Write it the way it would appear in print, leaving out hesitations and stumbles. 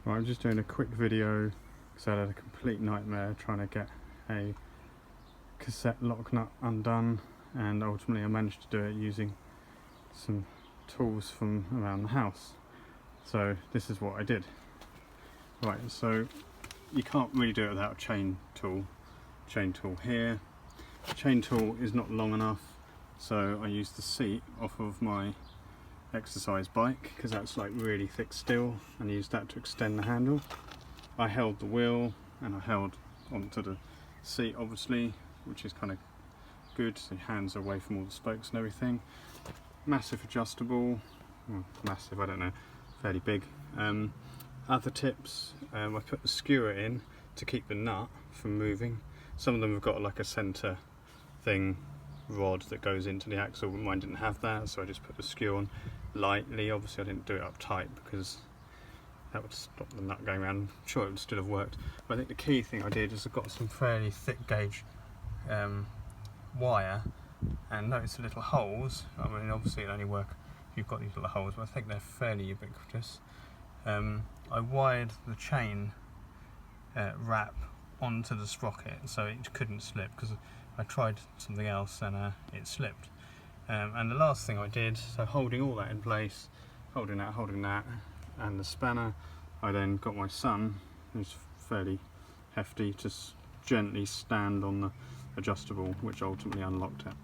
Right, I'm just doing a quick video because I had a complete nightmare trying to get a cassette lock nut undone, and ultimately I managed to do it using some tools from around the house. So this is what I did. Right, so you can't really do it without a chain tool. Chain tool here. The chain tool is not long enough, so I used the seat off of my exercise bike because that's like really thick steel, and used that to extend the handle. I held the wheel and I held onto the seat obviously, which is kind of good, so your hands are away from all the spokes and everything. Massive adjustable, well, massive, I don't know, fairly big. Other tips, I put the skewer in to keep the nut from moving. Some of them have got like a centre thing rod that goes into the axle, but mine didn't have that, so I just put the skewer on lightly. Obviously I didn't do it up tight because that would stop the nut going around. I'm sure it would still have worked, but I think the key thing I did is I got some fairly thick gauge wire, and notice the little holes. I mean, obviously it only work if you've got these little holes, but I think they're fairly ubiquitous. I wired the chain wrap onto the sprocket so it couldn't slip, because I tried something else and it slipped. And the last thing I did, so holding all that in place, holding that, and the spanner, I then got my son, who's fairly hefty, to gently stand on the adjustable, which ultimately unlocked it.